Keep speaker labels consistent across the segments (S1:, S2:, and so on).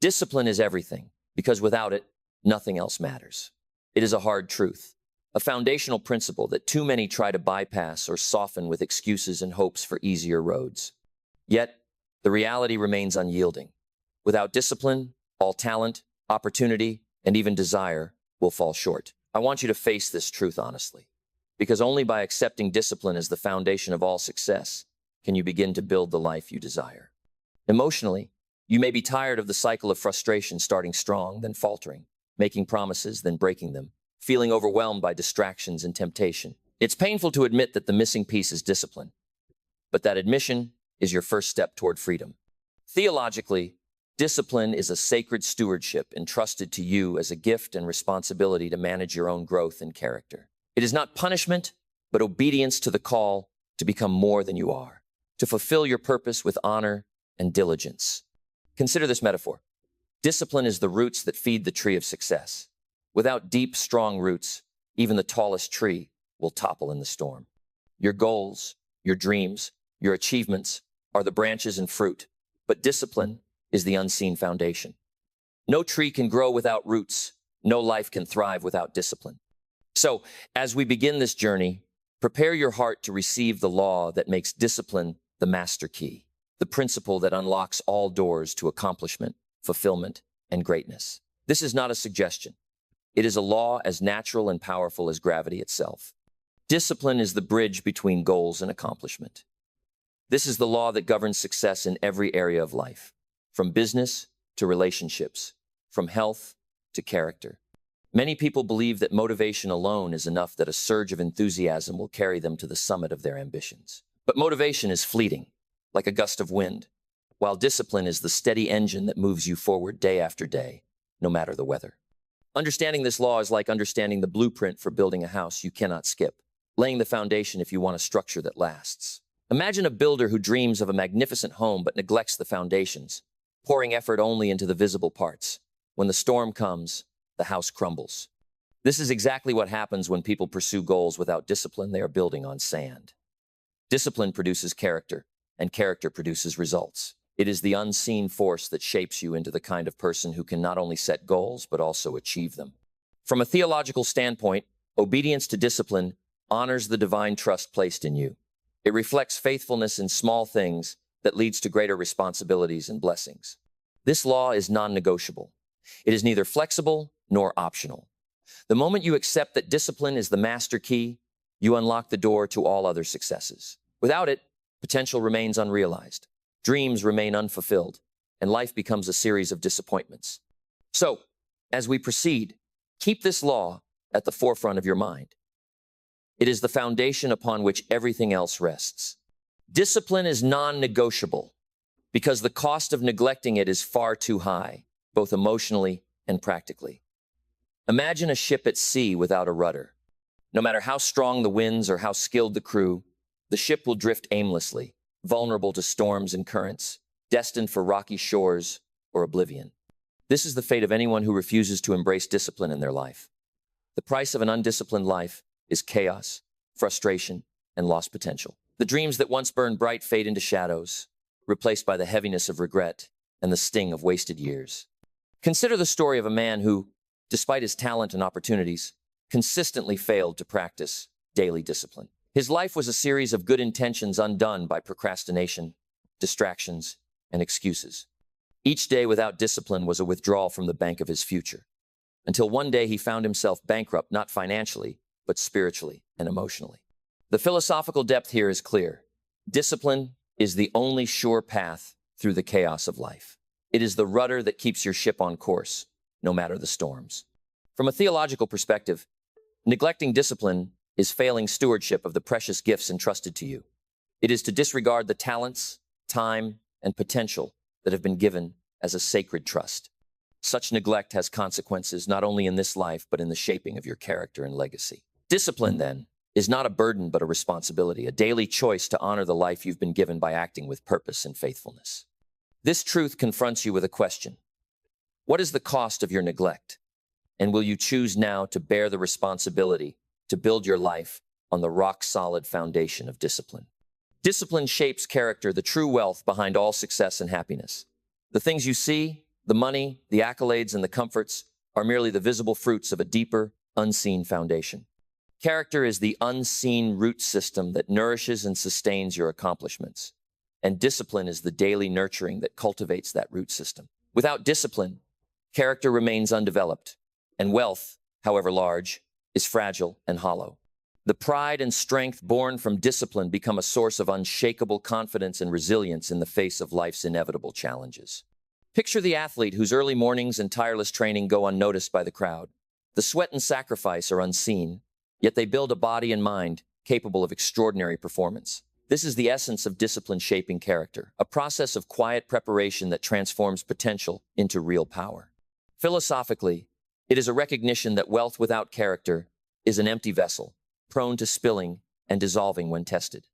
S1: Discipline is everything, because without it, nothing else matters. It is a hard truth, a foundational principle that too many try to bypass or soften with excuses and hopes for easier roads. Yet, the reality remains unyielding. Without discipline, all talent, opportunity, and even desire will fall short. I want you to face this truth honestly, because only by accepting discipline as the foundation of all success can you begin to build the life you desire. Emotionally, you may be tired of the cycle of frustration, starting strong, then faltering, making promises, then breaking them, feeling overwhelmed by distractions and temptation. It's painful to admit that the missing piece is discipline, but that admission is your first step toward freedom. Theologically, discipline is a sacred stewardship entrusted to you as a gift and responsibility to manage your own growth and character. It is not punishment, but obedience to the call to become more than you are, to fulfill your purpose with honor and diligence. Consider this metaphor. Discipline is the roots that feed the tree of success. Without deep, strong roots, even the tallest tree will topple in the storm. Your goals, your dreams, your achievements are the branches and fruit, but discipline is the unseen foundation. No tree can grow without roots. No life can thrive without discipline. So, as we begin this journey, prepare your heart to receive the law that makes discipline the master key, the principle that unlocks all doors to accomplishment, fulfillment, and greatness. This is not a suggestion. It is a law as natural and powerful as gravity itself. Discipline is the bridge between goals and accomplishment. This is the law that governs success in every area of life, from business to relationships, from health to character. Many people believe that motivation alone is enough, that a surge of enthusiasm will carry them to the summit of their ambitions. But motivation is fleeting, like a gust of wind, while discipline is the steady engine that moves you forward day after day, no matter the weather. Understanding this law is like understanding the blueprint for building a house you cannot skip, laying the foundation if you want a structure that lasts. Imagine a builder who dreams of a magnificent home but neglects the foundations, pouring effort only into the visible parts. When the storm comes, the house crumbles. This is exactly what happens when people pursue goals without discipline. They are building on sand. Discipline produces character, and character produces results. It is the unseen force that shapes you into the kind of person who can not only set goals, but also achieve them. From a theological standpoint, obedience to discipline honors the divine trust placed in you. It reflects faithfulness in small things that leads to greater responsibilities and blessings. This law is non-negotiable. It is neither flexible nor optional. The moment you accept that discipline is the master key, you unlock the door to all other successes. Without it, potential remains unrealized, dreams remain unfulfilled, and life becomes a series of disappointments. So, as we proceed, keep this law at the forefront of your mind. It is the foundation upon which everything else rests. Discipline is non-negotiable because the cost of neglecting it is far too high, both emotionally and practically. Imagine a ship at sea without a rudder. No matter how strong the winds or how skilled the crew, the ship will drift aimlessly, vulnerable to storms and currents, destined for rocky shores or oblivion. This is the fate of anyone who refuses to embrace discipline in their life. The price of an undisciplined life is chaos, frustration, and lost potential. The dreams that once burned bright fade into shadows, replaced by the heaviness of regret and the sting of wasted years. Consider the story of a man who, despite his talent and opportunities, consistently failed to practice daily discipline. His life was a series of good intentions undone by procrastination, distractions, and excuses. Each day without discipline was a withdrawal from the bank of his future, until one day he found himself bankrupt, not financially, but spiritually and emotionally. The philosophical depth here is clear. Discipline is the only sure path through the chaos of life. It is the rudder that keeps your ship on course, no matter the storms. From a theological perspective, neglecting discipline is failing stewardship of the precious gifts entrusted to you. It is to disregard the talents, time, and potential that have been given as a sacred trust. Such neglect has consequences not only in this life, but in the shaping of your character and legacy. Discipline, then, is not a burden but a responsibility, a daily choice to honor the life you've been given by acting with purpose and faithfulness. This truth confronts you with a question. What is the cost of your neglect? And will you choose now to bear the responsibility to build your life on the rock-solid foundation of discipline? Discipline shapes character, the true wealth behind all success and happiness. The things you see, The money, the accolades, and the comforts are merely the visible fruits of a deeper, unseen foundation. Character is the unseen root system that nourishes and sustains your accomplishments, and discipline is the daily nurturing that cultivates that root system. Without discipline, character remains undeveloped, and wealth, however large, is fragile and hollow. The pride and strength born from discipline become a source of unshakable confidence and resilience in the face of life's inevitable challenges. Picture the athlete whose early mornings and tireless training go unnoticed by the crowd. The sweat and sacrifice are unseen, yet they build a body and mind capable of extraordinary performance. This is the essence of discipline shaping character, a process of quiet preparation that transforms potential into real power. Philosophically, it is a recognition that wealth without character is an empty vessel, prone to spilling and dissolving when tested.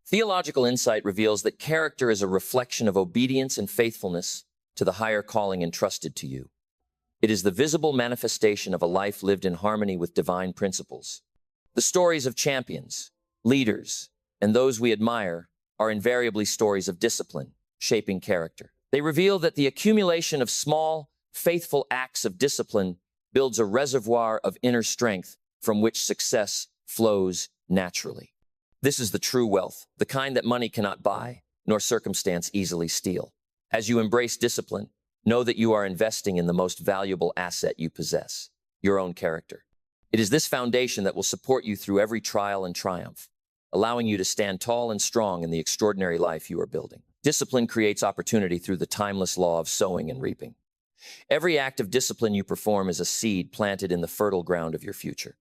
S1: Theological insight reveals that character is a reflection of obedience and faithfulness to the higher calling entrusted to you. It is the visible manifestation of a life lived in harmony with divine principles. The stories of champions, leaders, and those we admire are invariably stories of discipline, shaping character. They reveal that the accumulation of small, faithful acts of discipline builds a reservoir of inner strength from which success flows naturally. This is the true wealth, the kind that money cannot buy, nor circumstance easily steal. As you embrace discipline, know that you are investing in the most valuable asset you possess, your own character. It is this foundation that will support you through every trial and triumph, allowing you to stand tall and strong in the extraordinary life you are building. Discipline creates opportunity through the timeless law of sowing and reaping. Every act of discipline you perform is a seed planted in the fertile ground of your future.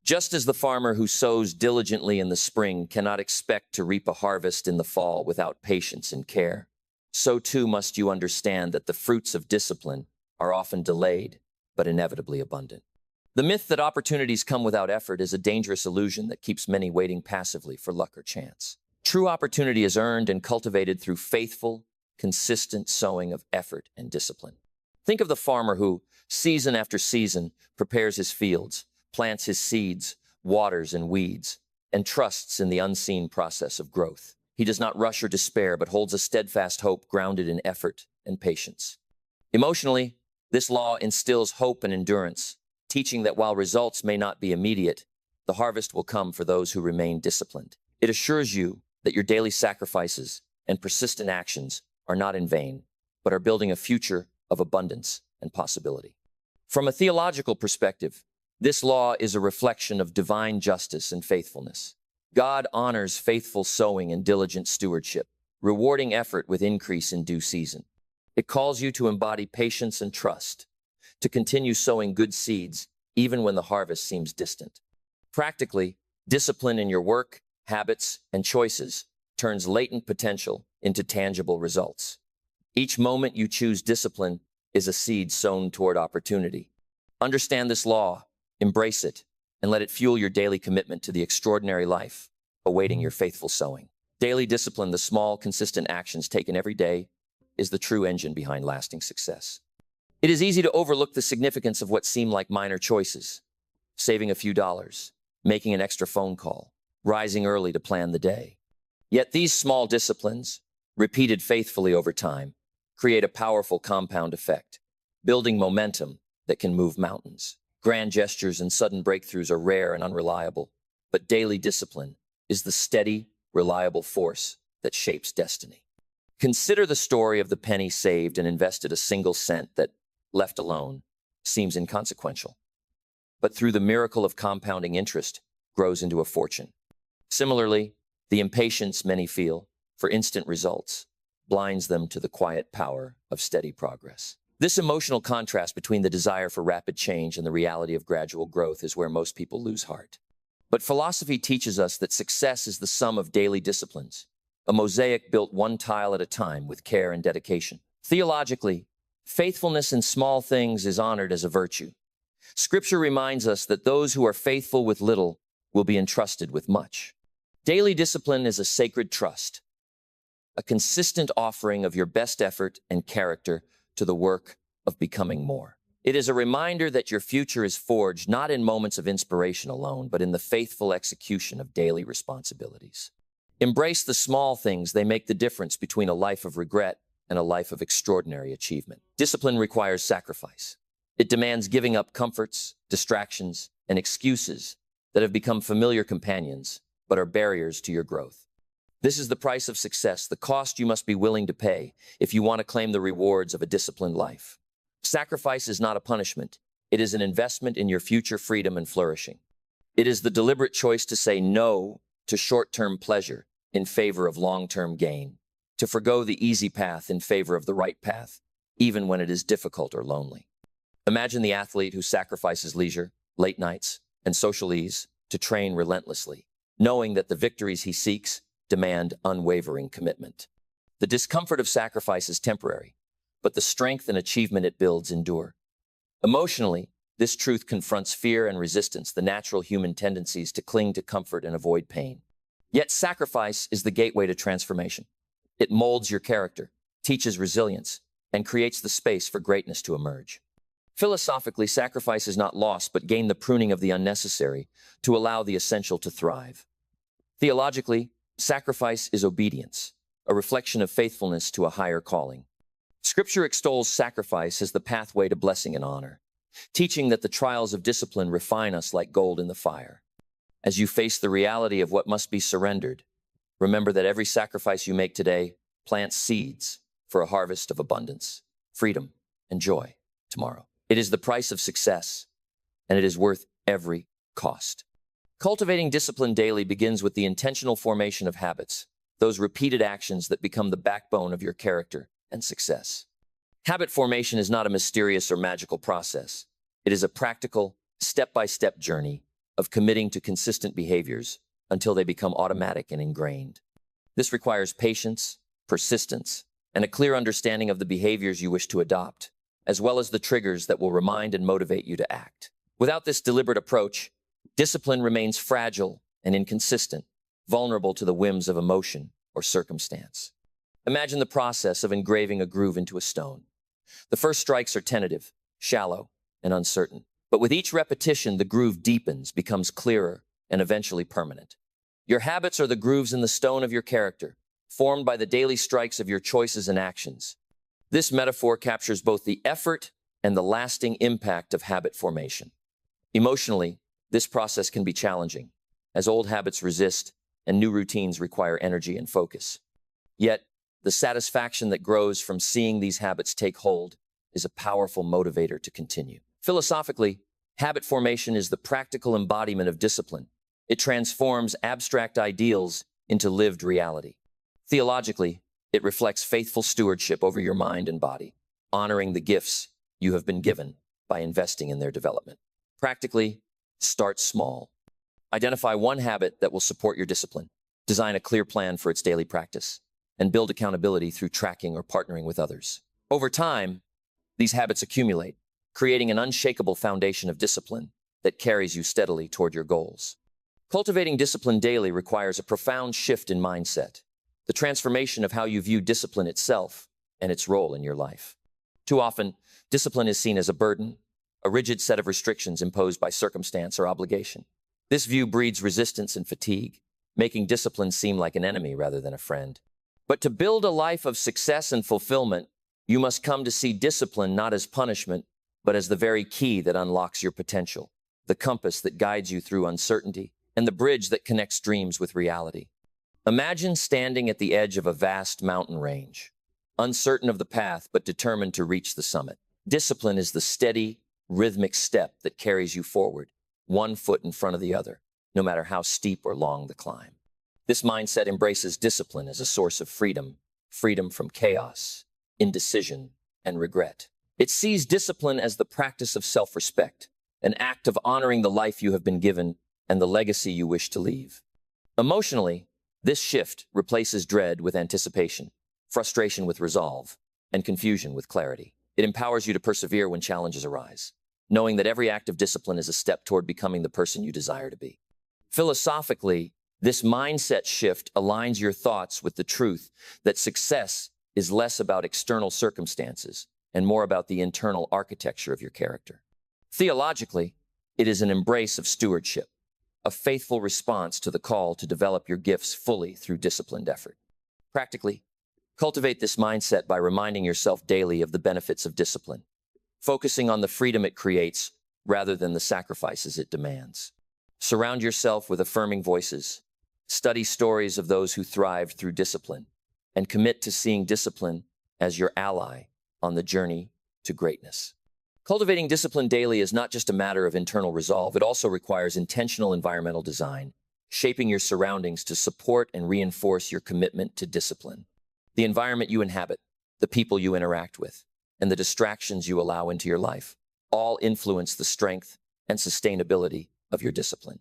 S1: Just as the farmer who sows diligently in the spring cannot expect to reap a harvest in the fall without patience and care, so too must you understand that the fruits of discipline are often delayed, but inevitably abundant. The myth that opportunities come without effort is a dangerous illusion that keeps many waiting passively for luck or chance. True opportunity is earned and cultivated through faithful, consistent sowing of effort and discipline. Think of the farmer who, season after season, prepares his fields, plants his seeds, waters and weeds, and trusts in the unseen process of growth. He does not rush or despair, but holds a steadfast hope grounded in effort and patience. Emotionally, this law instills hope and endurance, teaching that while results may not be immediate, the harvest will come for those who remain disciplined. It assures you that your daily sacrifices and persistent actions are not in vain, but are building a future of abundance and possibility. From a theological perspective, this law is a reflection of divine justice and faithfulness. God honors faithful sowing and diligent stewardship, rewarding effort with increase in due season. It calls you to embody patience and trust, to continue sowing good seeds even when the harvest seems distant. Practically, discipline in your work, habits, and choices turns latent potential into tangible results. Each moment you choose discipline is a seed sown toward opportunity. Understand this law, embrace it, and let it fuel your daily commitment to the extraordinary life awaiting your faithful sowing. Daily discipline, the small, consistent actions taken every day, is the true engine behind lasting success. It is easy to overlook the significance of what seem like minor choices: saving a few dollars, making an extra phone call, rising early to plan the day. Yet these small disciplines, repeated faithfully over time, create a powerful compound effect, building momentum that can move mountains. Grand gestures and sudden breakthroughs are rare and unreliable, but daily discipline is the steady, reliable force that shapes destiny. Consider the story of the penny saved and invested a single cent that, left alone, seems inconsequential, but through the miracle of compounding interest, grows into a fortune. Similarly, the impatience many feel for instant results blinds them to the quiet power of steady progress. This emotional contrast between the desire for rapid change and the reality of gradual growth is where most people lose heart. But philosophy teaches us that success is the sum of daily disciplines, a mosaic built one tile at a time with care and dedication. Theologically, faithfulness in small things is honored as a virtue. Scripture reminds us that those who are faithful with little will be entrusted with much. Daily discipline is a sacred trust, a consistent offering of your best effort and character to the work of becoming more. It is a reminder that your future is forged not in moments of inspiration alone, but in the faithful execution of daily responsibilities. Embrace the small things; they make the difference between a life of regret and a life of extraordinary achievement. Discipline requires sacrifice. It demands giving up comforts, distractions, and excuses that have become familiar companions but are barriers to your growth. This is the price of success, the cost you must be willing to pay if you want to claim the rewards of a disciplined life. Sacrifice is not a punishment. It is an investment in your future freedom and flourishing. It is the deliberate choice to say no to short-term pleasure in favor of long-term gain, to forgo the easy path in favor of the right path, even when it is difficult or lonely. Imagine the athlete who sacrifices leisure, late nights, and social ease to train relentlessly, knowing that the victories he seeks demand unwavering commitment. The discomfort of sacrifice is temporary, but the strength and achievement it builds endure. Emotionally, this truth confronts fear and resistance, the natural human tendencies to cling to comfort and avoid pain. Yet sacrifice is the gateway to transformation. It molds your character, teaches resilience, and creates the space for greatness to emerge. Philosophically, sacrifice is not loss, but gain, the pruning of the unnecessary to allow the essential to thrive. Theologically, sacrifice is obedience, a reflection of faithfulness to a higher calling. Scripture extols sacrifice as the pathway to blessing and honor, teaching that the trials of discipline refine us like gold in the fire. As you face the reality of what must be surrendered, remember that every sacrifice you make today plants seeds for a harvest of abundance, freedom, and joy tomorrow. It is the price of success, and it is worth every cost. Cultivating discipline daily begins with the intentional formation of habits, those repeated actions that become the backbone of your character and success. Habit formation is not a mysterious or magical process. It is a practical, step-by-step journey of committing to consistent behaviors until they become automatic and ingrained. This requires patience, persistence, and a clear understanding of the behaviors you wish to adopt, as well as the triggers that will remind and motivate you to act. Without this deliberate approach, discipline remains fragile and inconsistent, vulnerable to the whims of emotion or circumstance. Imagine the process of engraving a groove into a stone. The first strikes are tentative, shallow, and uncertain. But with each repetition, the groove deepens, becomes clearer, and eventually permanent. Your habits are the grooves in the stone of your character, formed by the daily strikes of your choices and actions. This metaphor captures both the effort and the lasting impact of habit formation. Emotionally, this process can be challenging, as old habits resist and new routines require energy and focus. Yet, the satisfaction that grows from seeing these habits take hold is a powerful motivator to continue. Philosophically, habit formation is the practical embodiment of discipline. It transforms abstract ideals into lived reality. Theologically, it reflects faithful stewardship over your mind and body, honoring the gifts you have been given by investing in their development. Practically, start small. Identify one habit that will support your discipline. Design a clear plan for its daily practice, and build accountability through tracking or partnering with others. Over time, these habits accumulate, creating an unshakable foundation of discipline that carries you steadily toward your goals. Cultivating discipline daily requires a profound shift in mindset, the transformation of how you view discipline itself and its role in your life. Too often, discipline is seen as a burden, a rigid set of restrictions imposed by circumstance or obligation. This view breeds resistance and fatigue, making discipline seem like an enemy rather than a friend. But to build a life of success and fulfillment, you must come to see discipline not as punishment, but as the very key that unlocks your potential, the compass that guides you through uncertainty, and the bridge that connects dreams with reality. Imagine standing at the edge of a vast mountain range, uncertain of the path but determined to reach the summit. Discipline is the steady, rhythmic step that carries you forward, one foot in front of the other, no matter how steep or long the climb. This mindset embraces discipline as a source of freedom, freedom from chaos, indecision, and regret. It sees discipline as the practice of self-respect, an act of honoring the life you have been given and the legacy you wish to leave. Emotionally, this shift replaces dread with anticipation, frustration with resolve, and confusion with clarity. It empowers you to persevere when challenges arise, knowing that every act of discipline is a step toward becoming the person you desire to be. Philosophically, this mindset shift aligns your thoughts with the truth that success is less about external circumstances and more about the internal architecture of your character. Theologically, it is an embrace of stewardship, a faithful response to the call to develop your gifts fully through disciplined effort. Practically, Cultivate this mindset by reminding yourself daily of the benefits of discipline, focusing on the freedom it creates rather than the sacrifices it demands. Surround yourself with affirming voices. Study stories of those who thrived through discipline, and commit to seeing discipline as your ally on the journey to greatness. Cultivating discipline daily is not just a matter of internal resolve, it also requires intentional environmental design, shaping your surroundings to support and reinforce your commitment to discipline. The environment you inhabit, the people you interact with, and the distractions you allow into your life all influence the strength and sustainability of your discipline.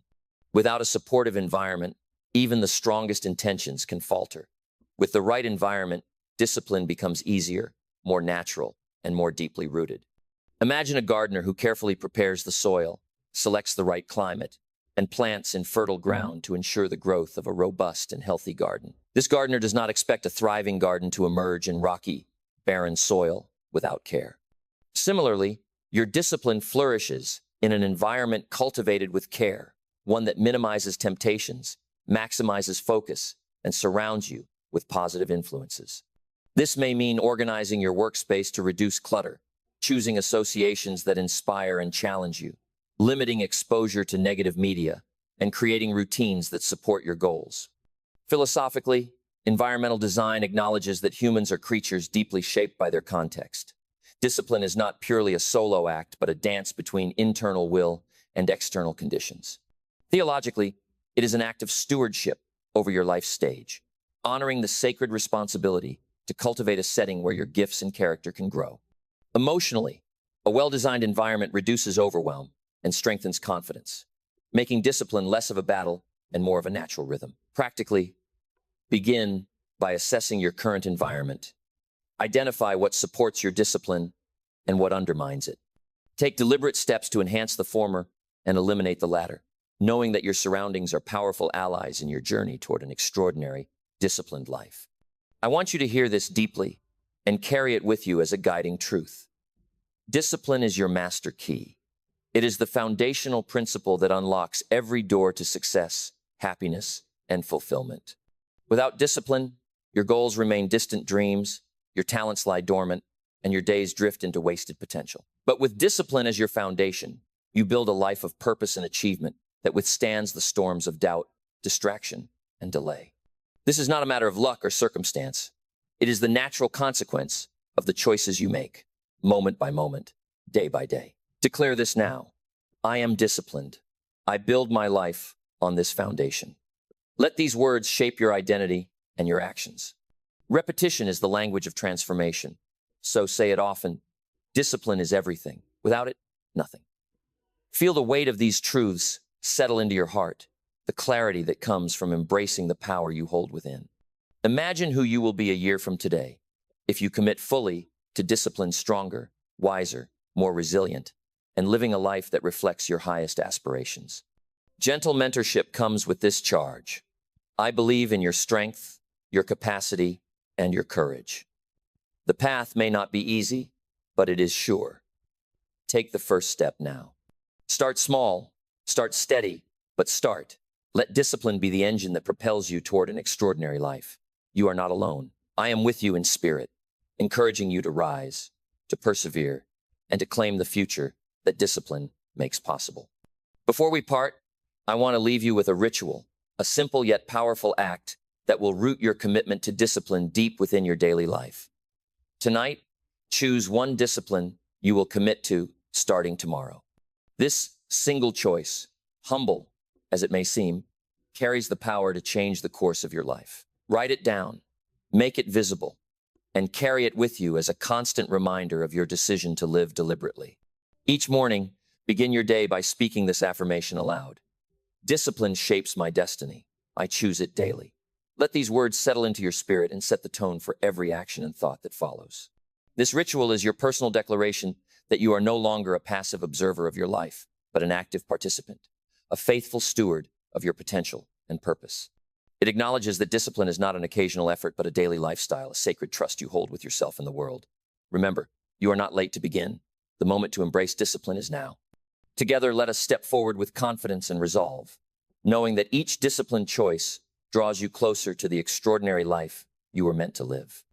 S1: Without a supportive environment, even the strongest intentions can falter. With the right environment, discipline becomes easier, more natural, and more deeply rooted. Imagine a gardener who carefully prepares the soil, selects the right climate, and plants in fertile ground to ensure the growth of a robust and healthy garden. This gardener does not expect a thriving garden to emerge in rocky, barren soil without care. Similarly, your discipline flourishes in an environment cultivated with care, one that minimizes temptations, maximizes focus, and surrounds you with positive influences. This may mean organizing your workspace to reduce clutter, choosing associations that inspire and challenge you, limiting exposure to negative media, and creating routines that support your goals. Philosophically, environmental design acknowledges that humans are creatures deeply shaped by their context. Discipline is not purely a solo act, but a dance between internal will and external conditions. Theologically, it is an act of stewardship over your life stage, honoring the sacred responsibility to cultivate a setting where your gifts and character can grow. Emotionally, a well-designed environment reduces overwhelm and strengthens confidence, making discipline less of a battle and more of a natural rhythm. Practically, begin by assessing your current environment. Identify what supports your discipline and what undermines it. Take deliberate steps to enhance the former and eliminate the latter, knowing that your surroundings are powerful allies in your journey toward an extraordinary, disciplined life. I want you to hear this deeply and carry it with you as a guiding truth. Discipline is your master key. It is the foundational principle that unlocks every door to success, happiness, and fulfillment. Without discipline, your goals remain distant dreams, your talents lie dormant, and your days drift into wasted potential. But with discipline as your foundation, you build a life of purpose and achievement that withstands the storms of doubt, distraction, and delay. This is not a matter of luck or circumstance. It is the natural consequence of the choices you make, moment by moment, day by day. Declare this now. I am disciplined. I build my life on this foundation. Let these words shape your identity and your actions. Repetition is the language of transformation. So say it often. Discipline is everything. Without it, nothing. Feel the weight of these truths settle into your heart, the clarity that comes from embracing the power you hold within. Imagine who you will be a year from today if you commit fully to discipline stronger, wiser, more resilient, and living a life that reflects your highest aspirations. Gentle mentorship comes with this charge. I believe in your strength, your capacity, and your courage. The path may not be easy, but it is sure. Take the first step now. Start small, start steady, but start. Let discipline be the engine that propels you toward an extraordinary life. You are not alone. I am with you in spirit, encouraging you to rise, to persevere, and to claim the future that discipline makes possible. Before we part, I want to leave you with a ritual, a simple yet powerful act that will root your commitment to discipline deep within your daily life. Tonight, choose one discipline you will commit to starting tomorrow. This single choice, humble as it may seem, carries the power to change the course of your life. Write it down, make it visible, and carry it with you as a constant reminder of your decision to live deliberately. Each morning, begin your day by speaking this affirmation aloud. Discipline shapes my destiny. I choose it daily. Let these words settle into your spirit and set the tone for every action and thought that follows. This ritual is your personal declaration that you are no longer a passive observer of your life, but an active participant, a faithful steward of your potential and purpose. It acknowledges that discipline is not an occasional effort, but a daily lifestyle, a sacred trust you hold with yourself and the world. Remember, you are not late to begin. The moment to embrace discipline is now. Together, let us step forward with confidence and resolve, knowing that each disciplined choice draws you closer to the extraordinary life you were meant to live.